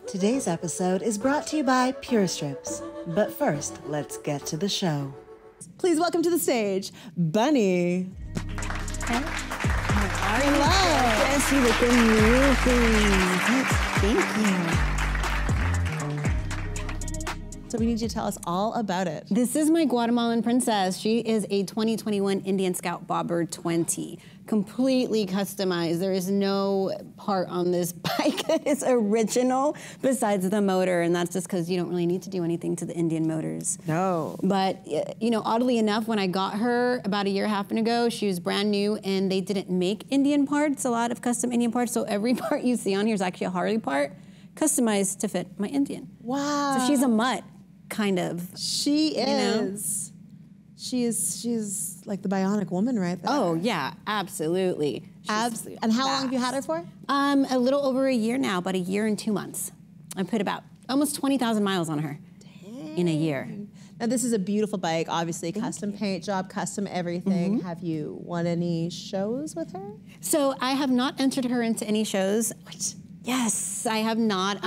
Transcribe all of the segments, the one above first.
Today's episode is brought to you by Pure Strips. But first, let's get to the show. Please welcome to the stage, Bunnie. Hey. How are you? Hello. Yes, you look amazing. Thank you. So we need you to tell us all about it. This is my Guatemalan princess. She is a 2021 Indian Scout Bobber 20. Completely customized. There is no part on this bike that is original besides the motor, and that's just because you don't really need to do anything to the Indian motors. No. But, you know, oddly enough, when I got her about a year and a half ago, she was brand new, and they didn't make Indian parts, a lot of custom Indian parts, so every part you see on here is actually a Harley part, customized to fit my Indian. Wow. So she's a mutt, kind of. She is. You know? She's like the bionic woman right there. Oh, yeah, absolutely. Absolutely. And how long have you had her for? A little over a year now, about a year and 2 months. I put about almost 20,000 miles on her. Dang. In a year. Now this is a beautiful bike, obviously custom paint job, custom everything. Have you won any shows with her? So I have not entered her into any shows. What? Yes, I have not.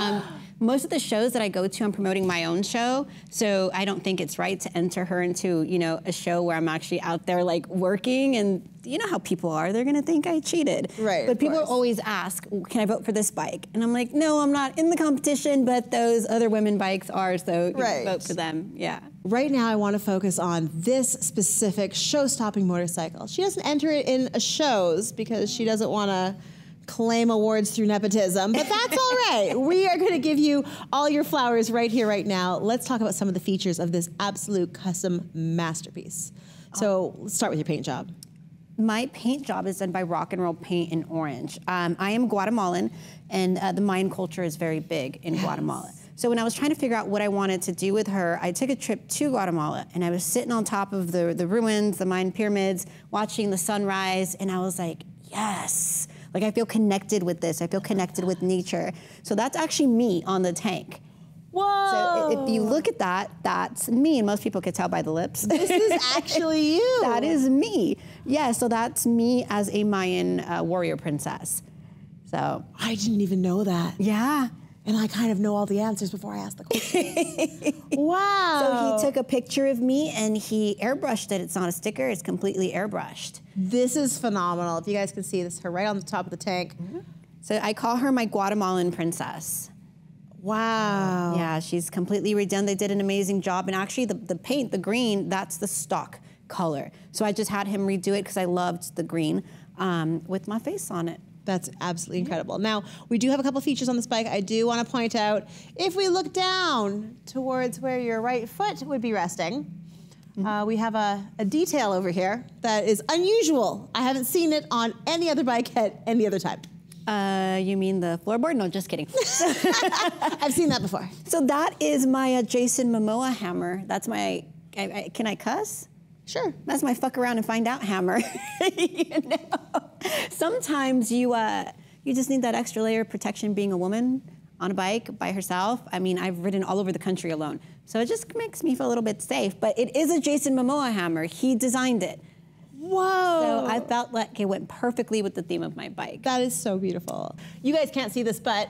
Most of the shows that I go to, I'm promoting my own show, so I don't think it's right to enter her into, you know, a show where I'm actually out there like working, and you know how people are, they're gonna think I cheated. Right. But people always ask, can I vote for this bike? And I'm like, no, I'm not in the competition, but those other women bikes are, so you know, vote for them, yeah. Right now I wanna focus on this specific show-stopping motorcycle. She doesn't enter it in shows because she doesn't wanna claim awards through nepotism, but that's all right. We are going to give you all your flowers right here, right now. Let's talk about some of the features of this absolute custom masterpiece. So let's start with your paint job. My paint job is done by Rock and Roll Paint in Orange. I am Guatemalan, and the Mayan culture is very big in Guatemala. So when I was trying to figure out what I wanted to do with her, I took a trip to Guatemala, and I was sitting on top of the ruins, the Mayan pyramids, watching the sunrise, and I was like, yes. Like, I feel connected with this. I feel connected with nature. So that's actually me on the tank. Whoa. So if you look at that, that's me. And most people could tell by the lips. This is actually you. That is me. Yeah, so that's me as a Mayan warrior princess. So I didn't even know that. Yeah. And I kind of know all the answers before I ask the question. Wow. So he took a picture of me and he airbrushed it. It's not a sticker, it's completely airbrushed. This is phenomenal. If you guys can see this, her right on the top of the tank. So I call her my Guatemalan princess. Wow. Yeah, she's completely redone. They did an amazing job. And actually the paint, the green, that's the stock color. So I just had him redo it because I loved the green with my face on it. That's absolutely incredible. Now, we do have a couple features on this bike. I do want to point out, if we look down towards where your right foot would be resting, we have a detail over here that is unusual. I haven't seen it on any other bike at any other time. You mean the floorboard? No, just kidding. I've seen that before. So that is my Jason Momoa hammer. That's my, can I cuss? Sure. That's my fuck around and find out hammer. You know? Sometimes you just need that extra layer of protection being a woman on a bike by herself. I mean, I've ridden all over the country alone. So it just makes me feel a little bit safe. But it is a Jason Momoa hammer. He designed it. Whoa. So I felt like it went perfectly with the theme of my bike. That is so beautiful. You guys can't see this, but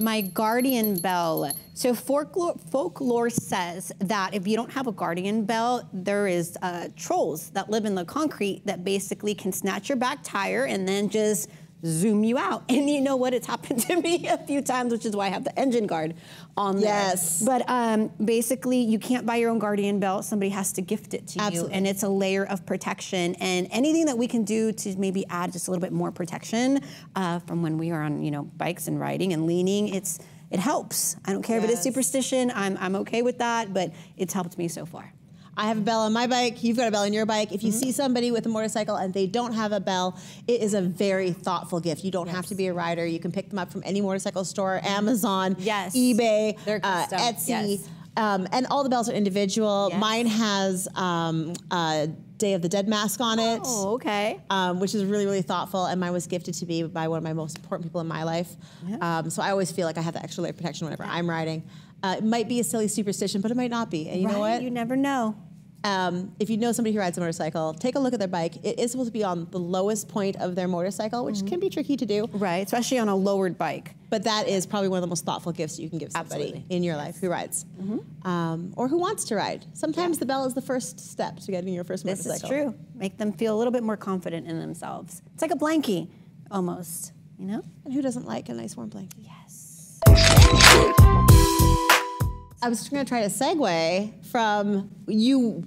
my guardian bell. So folklore says that if you don't have a guardian bell, there is trolls that live in the concrete that basically can snatch your back tire and then just zoom you out. And you know what? It's happened to me a few times, which is why I have the engine guard on there. Yes. But basically, you can't buy your own guardian belt. Somebody has to gift it to you. And it's a layer of protection. And anything that we can do to maybe add just a little bit more protection from when we are on, you know, bikes and riding and leaning, it helps. I don't care if it is superstition. I'm okay with that, but it's helped me so far. I have a bell on my bike, you've got a bell on your bike. If you see somebody with a motorcycle and they don't have a bell, it is a very thoughtful gift. You don't have to be a rider. You can pick them up from any motorcycle store, Amazon, eBay, Etsy. And all the bells are individual. Mine has Day of the Dead mask on it. Oh, okay. Which is really, really thoughtful. And mine was gifted to me by one of my most important people in my life. So I always feel like I have the extra layer of protection whenever I'm riding. It might be a silly superstition, but it might not be. And you know what? You never know. If you know somebody who rides a motorcycle, take a look at their bike. It is supposed to be on the lowest point of their motorcycle, which can be tricky to do. Right, especially on a lowered bike. But that is probably one of the most thoughtful gifts you can give somebody in your life who rides. Or who wants to ride. Sometimes the bell is the first step to getting your first motorcycle. This is true. Make them feel a little bit more confident in themselves. It's like a blankie, almost, you know? And who doesn't like a nice warm blanket? Yes. I was going to try to segue from you,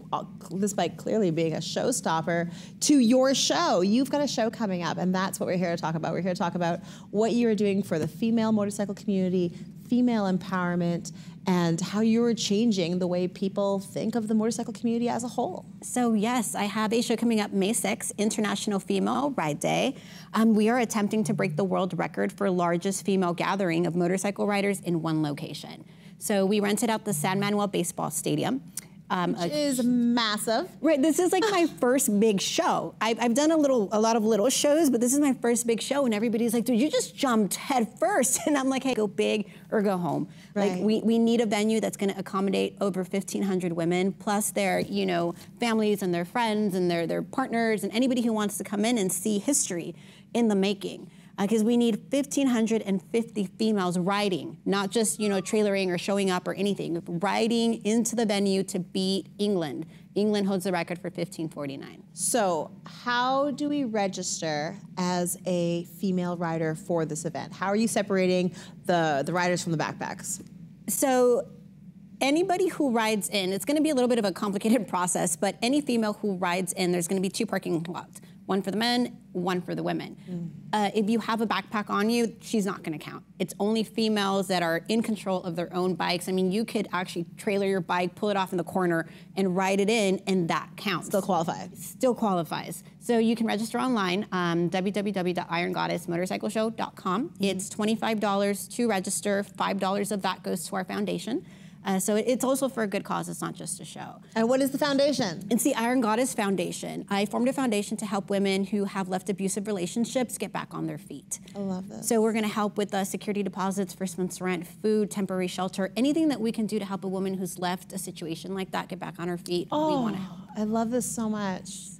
this bike clearly being a showstopper, to your show. You've got a show coming up, and that's what we're here to talk about. We're here to talk about what you are doing for the female motorcycle community, female empowerment, and how you are changing the way people think of the motorcycle community as a whole. So yes, I have a show coming up May 6th, International Female Ride Day. We are attempting to break the world record for largest female gathering of motorcycle riders in one location. So we rented out the San Manuel Baseball Stadium. Which is massive. Right, this is like my first big show. I've done a lot of little shows, but this is my first big show, and everybody's like, dude, you just jumped head first. And I'm like, hey, go big or go home. Right. Like, we need a venue that's gonna accommodate over 1,500 women, plus their, you know, families and their friends and their partners and anybody who wants to come in and see history in the making. Because we need 1,550 females riding, not just, you know, trailering or showing up or anything, riding into the venue to beat England. England holds the record for 1,549. So how do we register as a female rider for this event? How are you separating the riders from the backpacks? So anybody who rides in, it's gonna be a little bit of a complicated process, but any female who rides in, there's gonna be 2 parking lots. One for the men, one for the women. If you have a backpack on you, she's not gonna count. It's only females that are in control of their own bikes. I mean, you could actually trailer your bike, pull it off in the corner, and ride it in, and that counts. Still qualifies. Still qualifies. So you can register online, www.irongoddessmotorcycleshow.com. It's $25 to register, $5 of that goes to our foundation. So it's also for a good cause, it's not just a show. And what is the foundation? It's the Iron Goddess Foundation. I formed a foundation to help women who have left abusive relationships get back on their feet. I love this. So we're gonna help with security deposits, first month's rent, food, temporary shelter, anything that we can do to help a woman who's left a situation like that get back on her feet, we wanna help. I love this so much.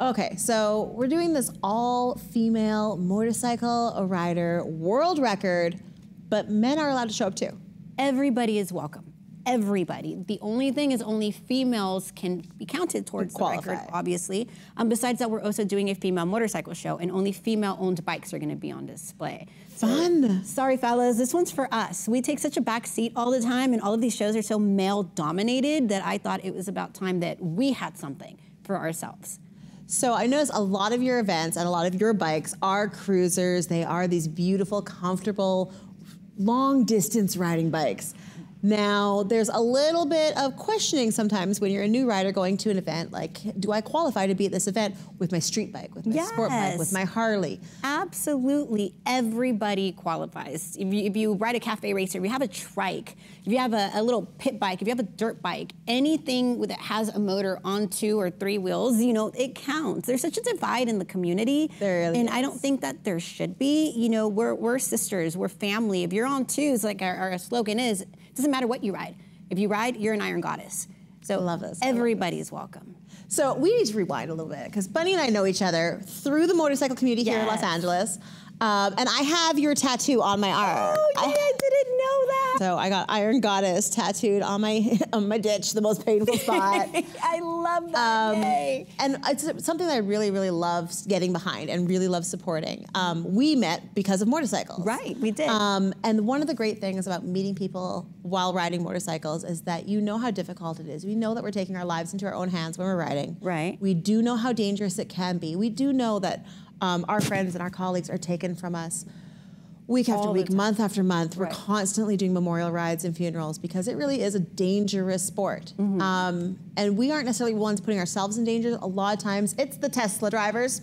Okay, so we're doing this all-female motorcycle rider world record, but men are allowed to show up too. Everybody is welcome. Everybody. The only thing is only females can be counted towards the record, obviously. Besides that, we're also doing a female motorcycle show, and only female-owned bikes are going to be on display. Fun. Sorry, fellas, this one's for us. We take such a back seat all the time, and all of these shows are so male-dominated that I thought it was about time that we had something for ourselves. So I notice a lot of your events and a lot of your bikes are cruisers. They are these beautiful, comfortable, long-distance riding bikes. Now, there's a little bit of questioning sometimes when you're a new rider going to an event, like, do I qualify to be at this event with my street bike, with my sport bike, with my Harley? Absolutely, everybody qualifies. If you ride a cafe racer, if you have a trike, if you have a little pit bike, if you have a dirt bike, anything that has a motor on 2 or 3 wheels, you know, it counts. There's such a divide in the community. There really is. I don't think that there should be. You know, we're sisters, we're family. If you're on 2s, like our slogan is, it doesn't matter what you ride. If you ride, you're an Iron Goddess. So I love this. Everybody's welcome. So we need to rewind a little bit because Bunnie and I know each other through the motorcycle community here in Los Angeles. And I have your tattoo on my arm. Oh, yeah, I didn't know that. So I got Iron Goddess tattooed on my ditch, the most painful spot. I love that. Yay. And it's something that I really, really love getting behind and really love supporting. We met because of motorcycles. Right, we did. And one of the great things about meeting people while riding motorcycles is that you know how difficult it is. We know that we're taking our lives into our own hands when we're riding. Right. We do know how dangerous it can be. We do know that our friends and our colleagues are taken from us week after week, month after month. We're constantly doing memorial rides and funerals because it really is a dangerous sport. And we aren't necessarily ones putting ourselves in danger. A lot of times it's the Tesla drivers,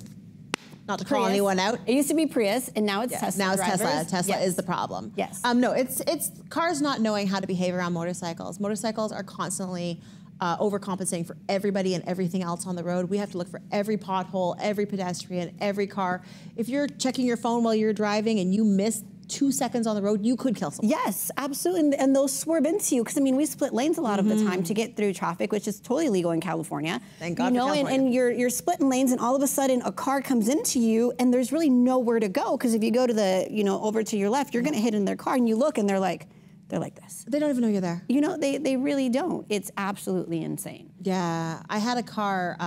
not to call anyone out. It used to be Prius, and now it's Tesla. Now it's drivers. Tesla. Tesla is the problem. Yes. No, it's cars not knowing how to behave around motorcycles. Motorcycles are constantly overcompensating for everybody and everything else on the road. We have to look for every pothole, every pedestrian, every car. If you're checking your phone while you're driving and you miss 2 seconds on the road, you could kill someone. Yes, absolutely, and they'll swerve into you, because I mean, we split lanes a lot of the time to get through traffic, which is totally legal in California. Thank God you know, for California. and you're splitting lanes, and all of a sudden a car comes into you, and there's really nowhere to go, because if you go to the, you know, over to your left, you're gonna hit in their car, and you look, and they're like this. They don't even know you're there. You know, they really don't. It's absolutely insane. Yeah, I had a car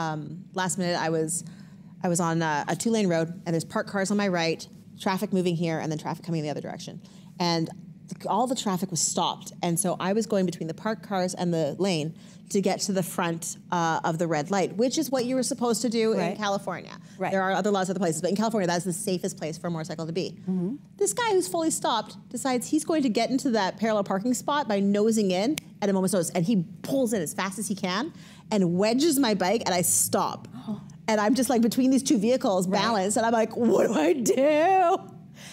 last minute. I was on a 2-lane road, and there's parked cars on my right, traffic moving here, and then traffic coming in the other direction. And all the traffic was stopped. And so I was going between the parked cars and the lane to get to the front of the red light, which is what you were supposed to do in California. Right. There are other laws other places, but in California, that's the safest place for a motorcycle to be. This guy who's fully stopped decides he's going to get into that parallel parking spot by nosing in at a moment's notice, and he pulls in as fast as he can and wedges my bike, and I stop. And I'm just like between these two vehicles balanced, and I'm like, what do I do?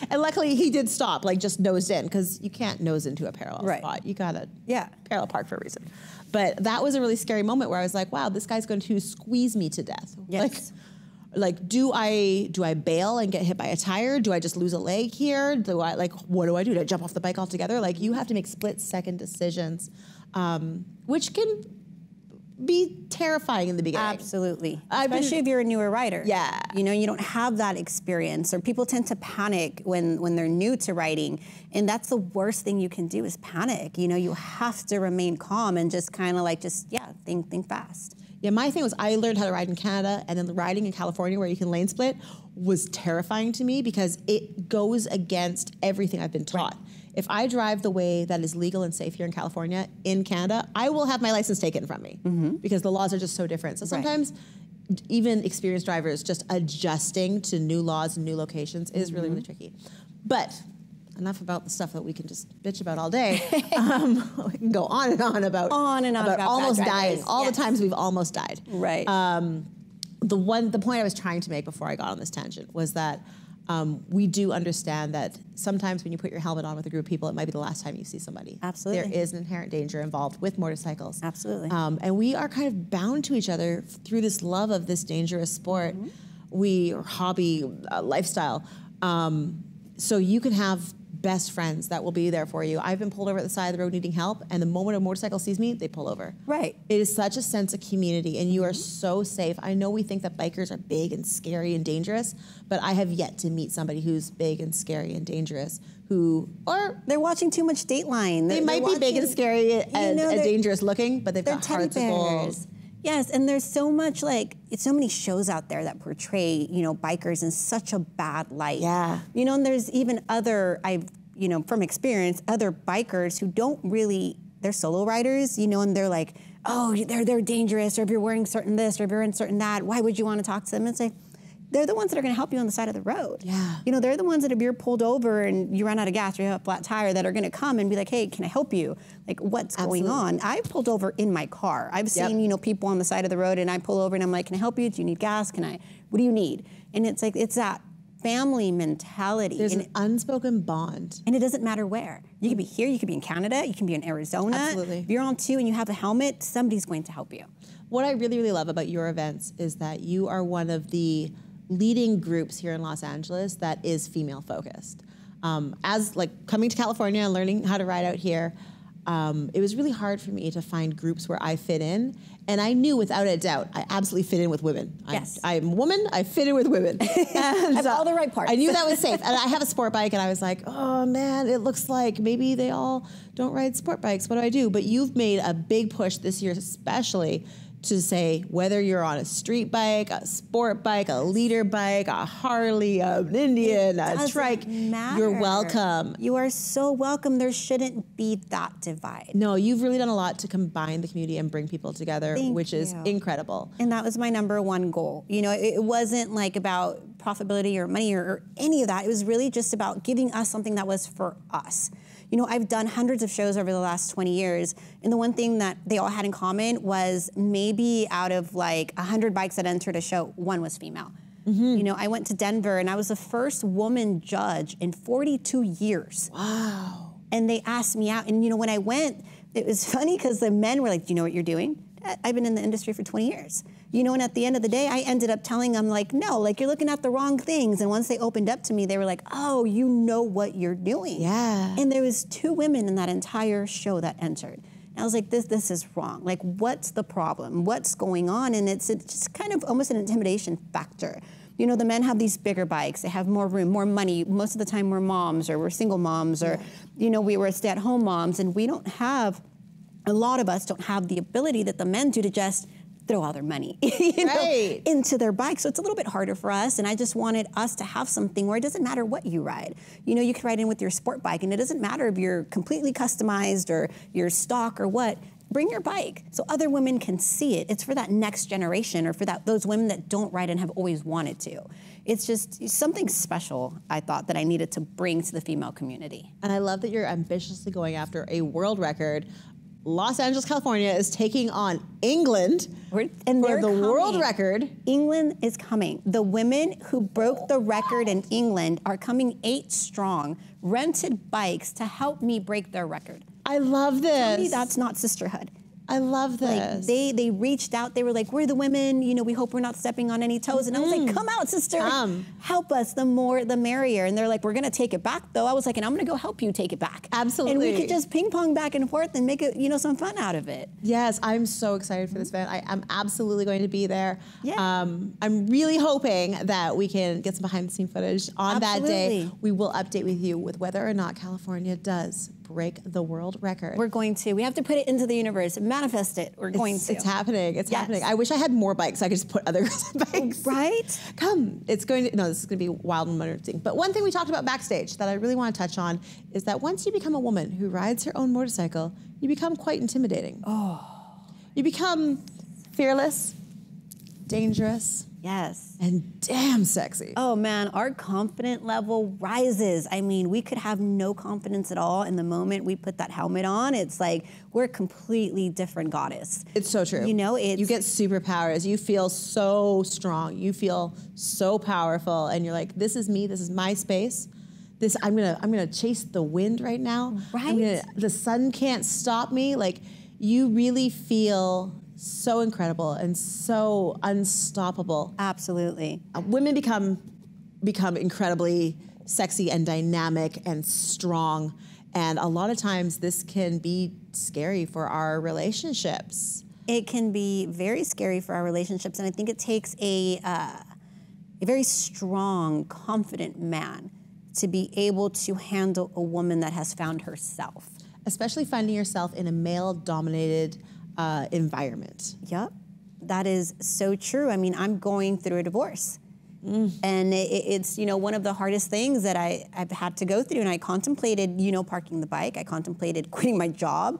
And luckily he did stop, like just nosed in, because you can't nose into a parallel spot. You gotta parallel park for a reason. But that was a really scary moment where I was like, wow, this guy's going to squeeze me to death. Yes. Like do I bail and get hit by a tire? Do I just lose a leg here? What do I do? Do I jump off the bike altogether? Like, you have to make split-second decisions, which can be terrifying in the beginning. Absolutely. Especially if you're a newer rider. Yeah. You know, you don't have that experience, or people tend to panic when they're new to riding. And that's the worst thing you can do, is panic. You know, you have to remain calm and just kind of like, think fast. Yeah, my thing was, I learned how to ride in Canada, and then riding in California where you can lane split was terrifying to me, because it goes against everything I've been taught. If I drive the way that is legal and safe here in California, in Canada, I will have my license taken from me, because the laws are just so different. So sometimes even experienced drivers just adjusting to new laws and new locations is really, really tricky. But enough about the stuff that we can just bitch about all day. We can go on and on about almost dying, all the times we've almost died. Right. The point I was trying to make before I got on this tangent was that we do understand that sometimes when you put your helmet on with a group of people, it might be the last time you see somebody. Absolutely. There is an inherent danger involved with motorcycles. Absolutely. And we are kind of bound to each other through this love of this dangerous sport, hobby, lifestyle. So you can have best friends that will be there for you. I've been pulled over at the side of the road needing help, and the moment a motorcycle sees me, they pull over. Right. It is such a sense of community, and you are so safe. I know we think that bikers are big and scary and dangerous, but I have yet to meet somebody who's big and scary and dangerous or they're watching too much Dateline. They might be big and scary and dangerous looking, but they've got hearts of gold. Yes, and there's so much, it's so many shows out there that portray, bikers in such a bad light. Yeah. And there's even from experience, other bikers who don't really, they're solo riders, and they're like, oh, they're dangerous, or if you're wearing certain this, or if you're in certain that, why would you want to talk to them? And say, they're the ones that are going to help you on the side of the road. Yeah. They're the ones that if you're pulled over and you run out of gas or you have a flat tire, that are going to come and be like, hey, can I help you? Like, what's going on? I've pulled over in my car. I've seen, people on the side of the road, and I pull over and I'm like, can I help you? Do you need gas? What do you need? And it's like, it's that family mentality. There's an unspoken bond. And it doesn't matter where. You could be here, you could be in Canada, you can be in Arizona. Absolutely. If you're on two and you have a helmet, somebody's going to help you. What I really, really love about your events is that you are one of the leading groups here in Los Angeles that is female focused. As coming to California and learning how to ride out here, it was really hard for me to find groups where I fit in. And I knew without a doubt, I absolutely fit in with women. Yes. I'm a woman, I fit in with women. I have all the right parts. I knew that was safe. And I have a sport bike, and I was like, oh man, it looks like maybe they all don't ride sport bikes. What do I do? But you've made a big push this year, especially, to say whether you're on a street bike, a sport bike, a leader bike, a Harley, an Indian, a trike, you're welcome. You are so welcome. There shouldn't be that divide. No, you've really done a lot to combine the community and bring people together, which is incredible. And that was my #1 goal. It wasn't about profitability or money or any of that. It was really just about giving us something that was for us. I've done hundreds of shows over the last 20 years, and the one thing that they all had in common was maybe out of 100 bikes that entered a show, one was female. I went to Denver, and I was the first woman judge in 42 years. Wow. And they asked me out, and when I went, it was funny because the men were like, do you know what you're doing? I've been in the industry for 20 years. You know, and at the end of the day, I ended up telling them, like, no, like, you're looking at the wrong things. And once they opened up to me, they were like, oh, you know what you're doing. Yeah. And there was 2 women in that entire show that entered. And I was like, this is wrong. Like, what's the problem? What's going on? And it's just kind of almost an intimidation factor. You know, the men have these bigger bikes, they have more room, more money. Most of the time we're moms, or we're single moms, or, you know, we were stay-at-home moms, and we don't have, a lot of us don't have the ability that the men do to just throw all their money you know, into their bike. So it's a little bit harder for us, and I just wanted us to have something where it doesn't matter what you ride. You know, you can ride in with your sport bike, and it doesn't matter if you're completely customized or you're stock or what. Bring your bike so other women can see it. It's for that next generation, or for those women that don't ride and have always wanted to. It's just something special, I thought, that I needed to bring to the female community. And I love that you're ambitiously going after a world record. Los Angeles, California is taking on England for the world record. England is coming. The women who broke the record in England are coming 8 strong, rented bikes to help me break their record. I love this. Tell me that's not sisterhood. I love this. Like, they reached out. They were like, we're the women. You know, we hope we're not stepping on any toes. And I was like, come out, sister. Help us. The more, the merrier. And they're like, we're going to take it back, though. I was like, and I'm going to go help you take it back. Absolutely. And we could just ping pong back and forth and make it, you know, some fun out of it. Yes, I'm so excited for this event. I'm absolutely going to be there. Yeah. I'm really hoping that we can get some behind the scene footage on that day. We will update with you with whether or not California does break the world record. We're going to. We have to put it into the universe, manifest it. We're going to. It's happening. It's happening. I wish I had more bikes. I could just put other bikes. Right? Come. It's going to, no, this is going to be wild and motoring. But one thing we talked about backstage that I really want to touch on is that once you become a woman who rides her own motorcycle, you become quite intimidating. Oh. You become fearless, dangerous. Yes. And damn sexy. Oh man, our confidence level rises. I mean, we could have no confidence at all, and the moment we put that helmet on, it's like we're a completely different goddess. It's so true. You know, you get superpowers. You feel so strong. You feel so powerful, and you're like, this is me. This is my space. I'm gonna chase the wind right now. Right. The sun can't stop me. Like, you really feel so incredible and so unstoppable. Absolutely. Women become incredibly sexy and dynamic and strong, and a lot of times this can be scary for our relationships. It can be very scary for our relationships, and I think it takes a very strong, confident man to be able to handle a woman that has found herself. Especially finding yourself in a male-dominated environment. Yep, that is so true. I mean, I'm going through a divorce. And it's, you know, one of the hardest things that I've had to go through. And I contemplated, you know, parking the bike. I contemplated quitting my job.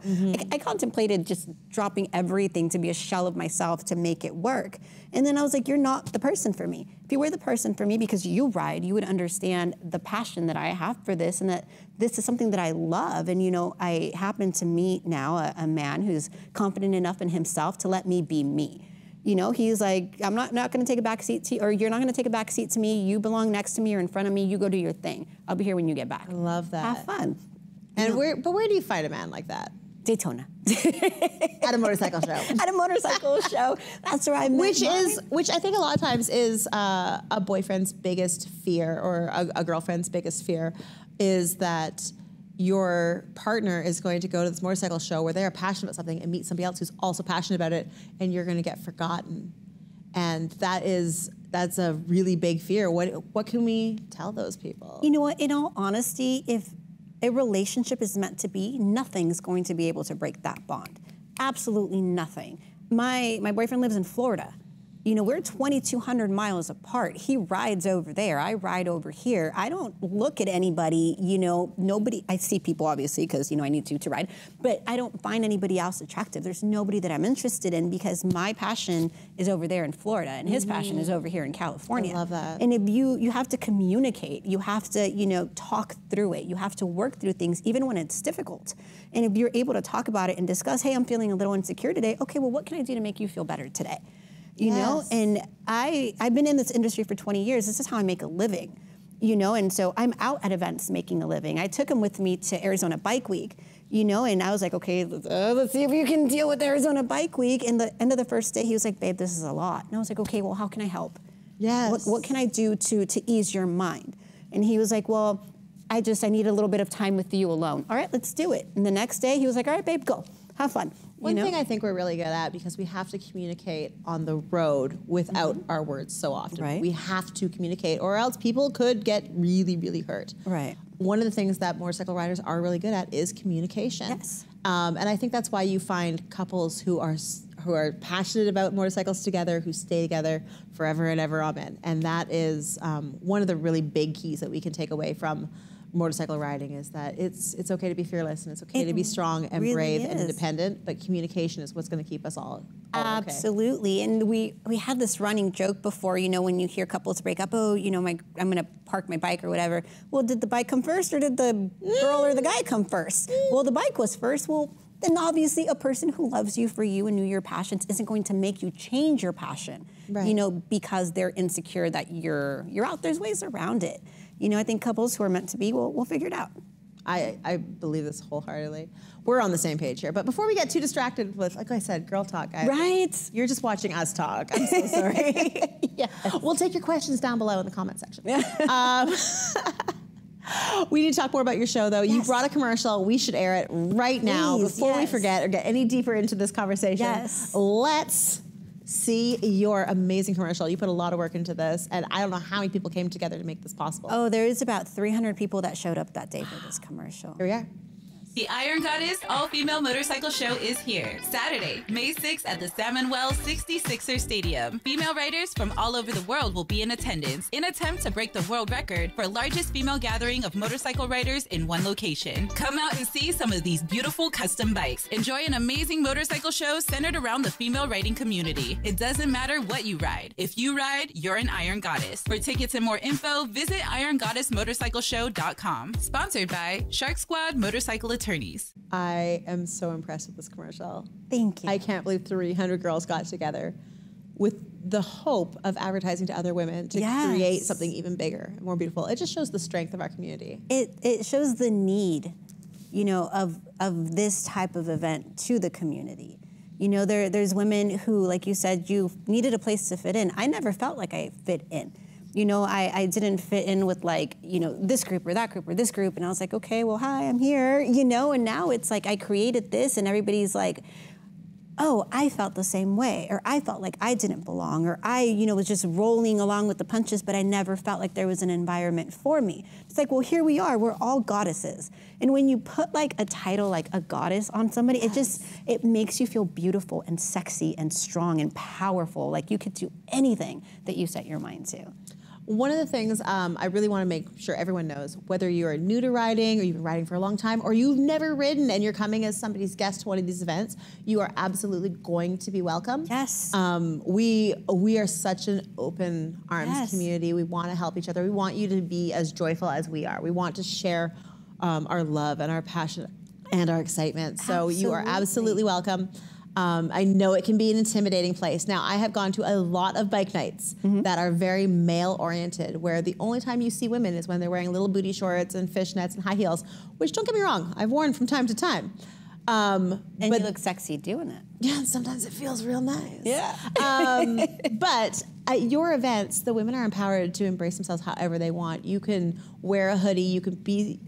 I contemplated just dropping everything to be a shell of myself to make it work. And then I was like, you're not the person for me. If you were the person for me because you ride, you would understand the passion that I have for this, and that this is something that I love. And, you know, I happen to meet now a man who's confident enough in himself to let me be me. You know, he's like, I'm not going to take a back seat to you, or you're not going to take a back seat to me. You belong next to me or in front of me. You go do your thing. I'll be here when you get back. I love that. Have fun. And where do you find a man like that? Daytona. At a motorcycle show. At a motorcycle show. That's where I met Which I think a lot of times is a boyfriend's biggest fear, or a girlfriend's biggest fear, is that your partner is going to go to this motorcycle show where they are passionate about something and meet somebody else who's also passionate about it, and you're going to get forgotten. And that's a really big fear. What can we tell those people? You know what? In all honesty, if a relationship is meant to be, nothing's going to be able to break that bond. Absolutely nothing. My boyfriend lives in Florida. You know, we're 2,200 miles apart. He rides over there. I ride over here. I don't look at anybody, you know, nobody. I see people, obviously, because, you know, I need to ride. But I don't find anybody else attractive. There's nobody that I'm interested in, because my passion is over there in Florida, and his passion is over here in California. I love that. And if you have to communicate. You have to, you know, talk through it. You have to work through things, even when it's difficult. And if you're able to talk about it and discuss, hey, I'm feeling a little insecure today. Okay, well, what can I do to make you feel better today? You know, and I've been in this industry for 20 years. This is how I make a living, you know, and so I'm out at events making a living. I took him with me to Arizona Bike Week, And I was like, okay, let's see if you can deal with Arizona Bike Week. And the end of the first day, he was like, babe, this is a lot. And I was like, okay, well, how can I help? Yes. What can I do to ease your mind? And he was like, well, I need a little bit of time with you alone. All right, let's do it. And the next day, he was like, all right, babe, go. Have fun. One thing I think we're really good at, because we have to communicate on the road without our words so often. Right. We have to communicate, or else people could get really, really hurt. Right. One of the things that motorcycle riders are really good at is communication. Yes. And I think that's why you find couples who are passionate about motorcycles together, who stay together forever and ever, amen. And that is one of the really big keys that we can take away from motorcycle riding, is that it's okay to be fearless, and it's okay to be strong and really brave is. and independent, but communication is what's going to keep us all Absolutely. Okay. And we had this running joke before, when you hear couples break up, I'm going to park my bike or whatever. Well, did the bike come first, or did the girl or the guy come first? Well, the bike was first. Well, then obviously a person who loves you for you and knew your passions isn't going to make you change your passion, right. Because they're insecure that you're out. There's ways around it. I think couples who are meant to be will figure it out. I believe this wholeheartedly. We're on the same page here. But before we get too distracted with, like I said, girl talk. Right. You're just watching us talk. I'm so sorry. Yes. We'll take your questions down below in the comment section. We need to talk more about your show, though. Yes. You brought a commercial. We should air it right now. Please, before we forget or get any deeper into this conversation. Yes. Let's see your amazing commercial. You put a lot of work into this, and I don't know how many people came together to make this possible. Oh, there is about 300 people that showed up that day for this commercial. Here we are. The Iron Goddess All-Female Motorcycle Show is here. Saturday, May 6th at the Sam Mack 66er Stadium. Female riders from all over the world will be in attendance in attempt to break the world record for largest female gathering of motorcycle riders in one location. Come out and see some of these beautiful custom bikes. Enjoy an amazing motorcycle show centered around the female riding community. It doesn't matter what you ride. If you ride, you're an Iron Goddess. For tickets and more info, visit IronGoddessMotorcycleShow.com. Sponsored by Shark Squad Motorcycle Attorneys. I am so impressed with this commercial. Thank you. I can't believe 300 girls got together with the hope of advertising to other women to create something even bigger and more beautiful. It just shows the strength of our community. It shows the need, of this type of event to the community. There's women who, like you said, you needed a place to fit in. I never felt like I fit in. I didn't fit in with this group or that group or this group. And I was like, okay, well, hi, I'm here, and now it's like I created this and everybody's like, oh, I felt the same way, or I felt like I didn't belong, or I, was just rolling along with the punches, but I never felt like there was an environment for me. It's like, well, here we are, we're all goddesses. And when you put a title like a goddess on somebody, it makes you feel beautiful and sexy and strong and powerful, like you could do anything that you set your mind to. One of the things I really want to make sure everyone knows, whether you're new to riding or you've been riding for a long time or you've never ridden and you're coming as somebody's guest to one of these events, you are absolutely going to be welcome. Yes. We are such an open arms community. We want to help each other. We want you to be as joyful as we are. We want to share our love and our passion and our excitement. So you are absolutely welcome. I know it can be an intimidating place. Now, I have gone to a lot of bike nights that are very male-oriented, where the only time you see women is when they're wearing little booty shorts and fishnets and high heels, which, don't get me wrong, I've worn from time to time. And you look sexy doing it. Yeah, sometimes it feels real nice. Yeah. But at your events, the women are empowered to embrace themselves however they want. You can wear a hoodie. You can be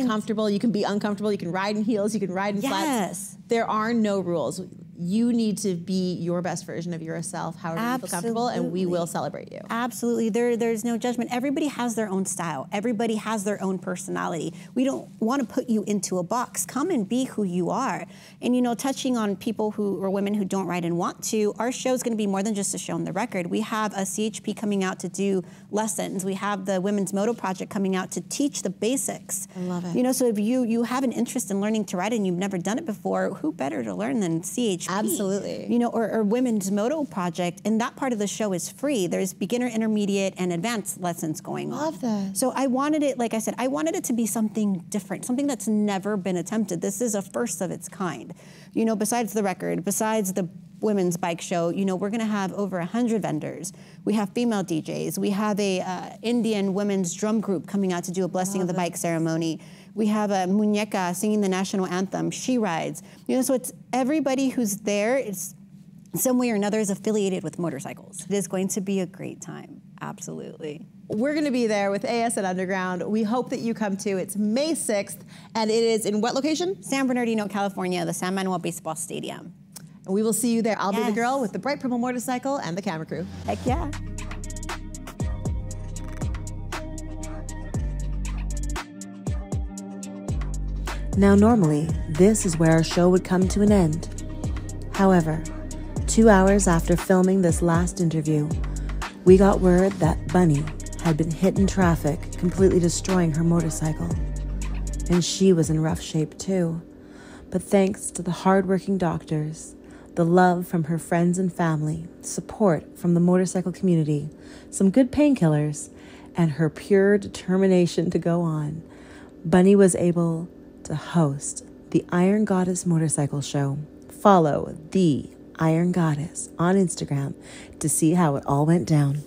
comfortable. You can be uncomfortable. You can ride in heels. You can ride in flats. There are no rules. You need to be your best version of yourself, however you feel comfortable, and we will celebrate you. Absolutely. There's no judgment. Everybody has their own style. Everybody has their own personality. We don't want to put you into a box. Come and be who you are. And, touching on people or women who don't ride and want to, our show is going to be more than just a show on the record. We have a CHP coming out to do lessons. We have the Women's Moto Project coming out to teach the basics. I love it. So if you have an interest in learning to ride and you've never done it before, who better to learn than CHP? Absolutely. Or Women's Moto Project, and that part of the show is free. There's beginner, intermediate, and advanced lessons going on. Love that. So I wanted it, like I said, I wanted it to be something different, something that's never been attempted. This is a first of its kind. Besides the record, besides the women's bike show, we're going to have over 100 vendors. We have female DJs. We have a Indian women's drum group coming out to do a blessing of the bike ceremony. We have a muñeca singing the national anthem. She rides. You know, so it's everybody who's there. It's some way or another is affiliated with motorcycles. It is going to be a great time. Absolutely. We're going to be there with ASN Underground. We hope that you come too. It's May 6th, and it is in what location? San Bernardino, California, the San Manuel Baseball Stadium. And we will see you there. I'll be the Yes. girl with the bright purple motorcycle and the camera crew. Heck yeah. Now, normally, this is where our show would come to an end. However, 2 hours after filming this last interview, we got word that Bunnie had been hit in traffic, completely destroying her motorcycle. And she was in rough shape too. But thanks to the hardworking doctors, the love from her friends and family, support from the motorcycle community, some good painkillers, and her pure determination to go on, Bunnie was able to host the Iron Goddess Motorcycle Show. Follow the Iron Goddess on Instagram to see how it all went down.